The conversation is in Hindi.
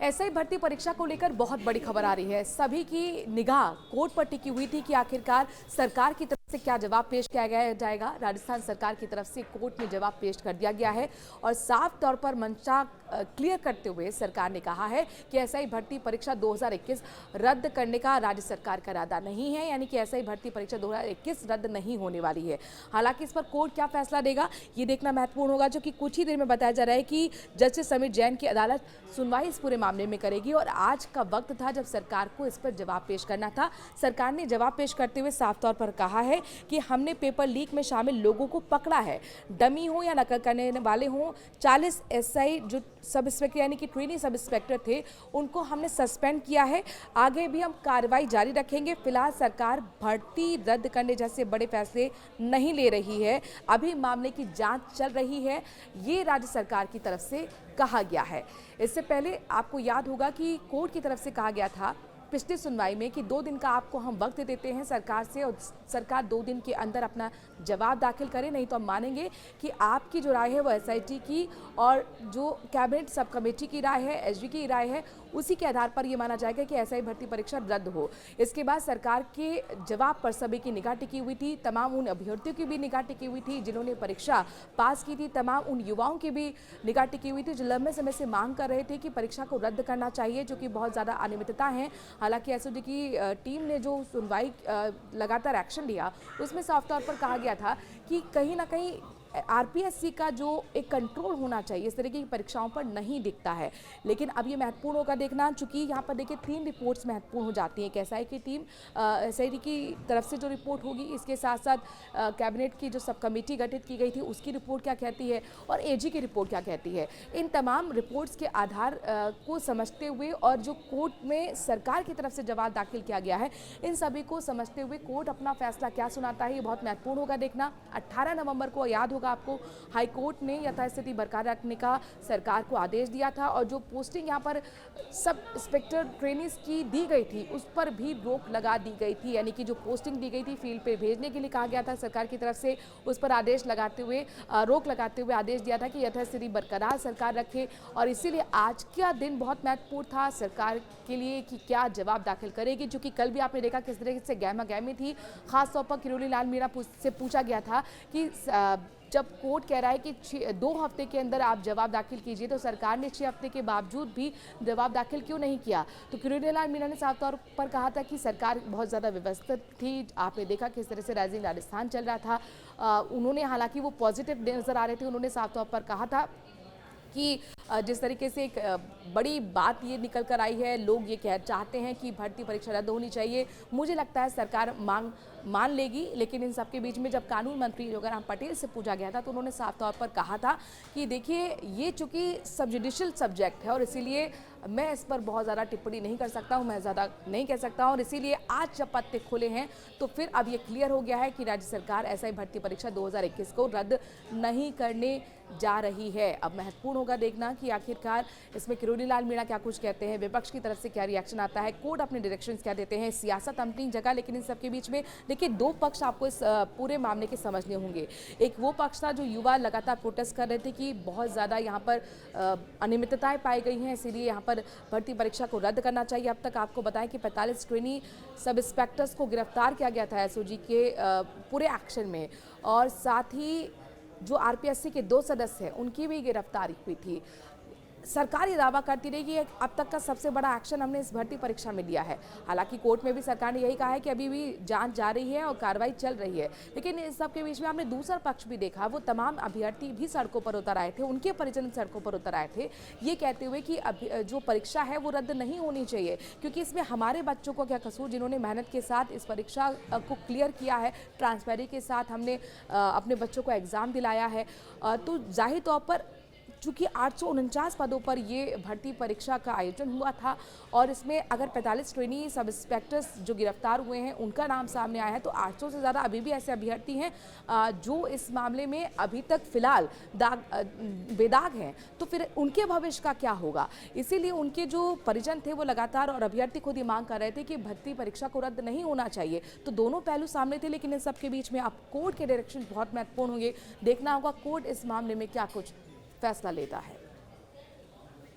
एसआई भर्ती परीक्षा को लेकर बहुत बड़ी खबर आ रही है। सभी की निगाह कोर्ट पर टिकी हुई थी कि आखिरकार सरकार की तरफ से क्या जवाब पेश किया गया जाएगा। राजस्थान सरकार की तरफ से कोर्ट में जवाब पेश कर दिया गया है और साफ तौर पर मंशा क्लियर करते हुए सरकार ने कहा है कि एसआई भर्ती परीक्षा 2021 रद्द करने का राज्य सरकार का इरादा नहीं है, यानी कि एसआई भर्ती परीक्षा 2021 रद्द नहीं होने वाली है। हालांकि इस पर कोर्ट क्या फैसला देगा ये देखना महत्वपूर्ण होगा, जो कि कुछ ही देर में बताया जा रहा है कि जस्टिस समीर जैन की अदालत सुनवाई इस पूरे मामले में करेगी और आज का वक्त था जब सरकार को इस पर जवाब पेश करना था। सरकार ने जवाब पेश करते हुए साफ तौर पर कहा है कि हमने पेपर लीक में शामिल लोगों को पकड़ा है, डमी हो या नकल करने वाले हों। 40 एसआई जो सब इंस्पेक्टर यानी कि ट्रेनी सब इंस्पेक्टर थे उनको हमने सस्पेंड किया है। आगे भी हम कार्रवाई जारी रखेंगे। फिलहाल सरकार भर्ती रद्द करने जैसे बड़े फैसले नहीं ले रही है, अभी मामले की जांच चल रही है, ये राज्य सरकार की तरफ से कहा गया है। इससे पहले आपको याद होगा कि कोर्ट की तरफ से कहा गया था पिछली सुनवाई में कि 2 दिन का आपको हम वक्त देते हैं सरकार से और सरकार 2 दिन के अंदर अपना जवाब दाखिल करे, नहीं तो हम मानेंगे कि आपकी जो राय है वो एसआईटी की और जो कैबिनेट सब कमेटी की राय है, एसजी की राय है, उसी के आधार पर ये माना जाएगा कि एसआई भर्ती परीक्षा रद्द हो। इसके बाद सरकार के जवाब पर सभी की निगाह टिकी हुई थी, तमाम उन अभ्यर्थियों की भी निगाह टिकी हुई थी जिन्होंने परीक्षा पास की थी, तमाम उन युवाओं की भी निगाह टिकी हुई थी जो लंबे समय से मांग कर रहे थे कि परीक्षा को रद्द करना चाहिए, जो कि बहुत ज़्यादा अनियमितता है। हालांकि एसओजी की टीम ने जो सुनवाई लगातार एक्शन लिया उसमें साफ तौर पर कहा गया था कि कहीं ना कहीं आरपीएससी का जो एक कंट्रोल होना चाहिए इस तरीके की परीक्षाओं पर नहीं दिखता है। लेकिन अब ये महत्वपूर्ण होगा देखना, चूंकि यहाँ पर देखिए 3 रिपोर्ट्स महत्वपूर्ण हो जाती हैं। एसआई की टीम एसआई की तरफ से जो रिपोर्ट होगी, इसके साथ साथ कैबिनेट की जो सब कमेटी गठित की गई थी उसकी रिपोर्ट क्या कहती है और एजी की रिपोर्ट क्या कहती है। इन तमाम रिपोर्ट्स के आधार को समझते हुए और जो कोर्ट में सरकार की तरफ से जवाब दाखिल किया गया है, इन सभी को समझते हुए कोर्ट अपना फैसला क्या सुनाता है, ये बहुत महत्वपूर्ण होगा देखना। 18 नवंबर को याद होगा आपको, हाई कोर्ट ने यथास्थिति बरकरार रखने का सरकार को आदेश दिया था और जो पोस्टिंग यहाँ पर सब इंस्पेक्टर ट्रेनीज की दी गई थी उस पर भी रोक लगा दी गई थी, यानी कि जो पोस्टिंग दी गई थी फील्ड पे भेजने के लिए कहा गया था सरकार की तरफ से, उस पर आदेश लगाते हुए रोक लगाते हुए आदेश दिया था कि यथास्थिति बरकरार सरकार रखे। और इसीलिए आज का दिन बहुत महत्वपूर्ण था सरकार के लिए कि क्या जवाब दाखिल करेगी, क्योंकि कल भी आपने देखा किस तरह से गहमा गहमी थी। खासतौर पर किरोड़ी लाल मीणा से पूछा गया था कि जब कोर्ट कह रहा है कि 2 हफ्ते के अंदर आप जवाब दाखिल कीजिए, तो सरकार ने 6 हफ्ते के बावजूद भी जवाब दाखिल क्यों नहीं किया। तो किरोड़ी लाल मीणा ने साफ तौर पर कहा था कि सरकार बहुत ज़्यादा व्यवस्थित थी। आपने देखा किस तरह से राइजिंग राजस्थान चल रहा था। उन्होंने, हालांकि वो पॉजिटिव नजर आ रहे थे, उन्होंने साफ तौर पर कहा था कि जिस तरीके से एक बड़ी बात ये निकल कर आई है, लोग ये चाहते हैं कि भर्ती परीक्षा रद्द होनी चाहिए। मुझे लगता है सरकार मांग मान लेगी, लेकिन इन सबके बीच में जब कानून मंत्री योगेराम पटेल से पूछा गया था तो उन्होंने साफ तौर पर कहा था कि देखिए ये चूंकि सब जुडिशियल सब्जेक्ट है और इसीलिए मैं इस पर बहुत ज़्यादा टिप्पणी नहीं कर सकता हूँ, मैं ज़्यादा नहीं कह सकता हूँ। और इसीलिए आज जब पत्ते खुले हैं तो फिर अब ये क्लियर हो गया है कि राज्य सरकार एसआई भर्ती परीक्षा 2021 को रद्द नहीं करने जा रही है। अब महत्वपूर्ण होगा देखना कि आखिरकार इसमें किरोड़ी लाल मीणा क्या कुछ कहते हैं, विपक्ष की तरफ से क्या रिएक्शन आता है, कोर्ट अपने डायरेक्शंस क्या देते हैं, सियासत अपनी जगह। लेकिन इन सबके बीच में देखिए 2 पक्ष आपको इस पूरे मामले के समझने होंगे। एक वो पक्ष था जो युवा लगातार प्रोटेस्ट कर रहे थे कि बहुत ज़्यादा यहाँ पर अनियमितताएं पाई गई हैं, इसीलिए यहाँ पर भर्ती परीक्षा को रद्द करना चाहिए। अब तक आपको बताएं कि 45 ट्रेनी सब इंस्पेक्टर्स को गिरफ्तार किया गया था एसओजी के पूरे एक्शन में, और साथ ही जो आरपीएससी के 2 सदस्य हैं उनकी भी गिरफ्तारी हुई थी। सरकार ये दावा करती रही कि अब तक का सबसे बड़ा एक्शन हमने इस भर्ती परीक्षा में लिया है। हालांकि कोर्ट में भी सरकार ने यही कहा है कि अभी भी जांच जारी है और कार्रवाई चल रही है। लेकिन इस सब के बीच में हमने दूसरा पक्ष भी देखा, वो तमाम अभ्यर्थी भी सड़कों पर उतर आए थे, उनके परिजन सड़कों पर उतर आए थे ये कहते हुए कि जो परीक्षा है वो रद्द नहीं होनी चाहिए, क्योंकि इसमें हमारे बच्चों को क्या कसूर, जिन्होंने मेहनत के साथ इस परीक्षा को क्लियर किया है, ट्रांसपेरेंसी के साथ हमने अपने बच्चों को एग्ज़ाम दिलाया है। तो जाहिर तौर पर चूँकि 849 पदों पर ये भर्ती परीक्षा का आयोजन हुआ था और इसमें अगर 45 ट्रेनी सब इंस्पेक्टर्स जो गिरफ्तार हुए हैं उनका नाम सामने आया है, तो 800 से ज़्यादा अभी भी ऐसे अभ्यर्थी हैं जो इस मामले में अभी तक फिलहाल बेदाग हैं। तो फिर उनके भविष्य का क्या होगा, इसीलिए उनके जो परिजन थे वो लगातार और अभ्यर्थी खुद ही मांग कर रहे थे कि भर्ती परीक्षा को रद्द नहीं होना चाहिए। तो दोनों पहलू सामने थे, लेकिन इन सबके बीच में अब कोर्ट के डायरेक्शन बहुत महत्वपूर्ण होंगे। देखना होगा कोर्ट इस मामले में क्या कुछ फैसला लेता है।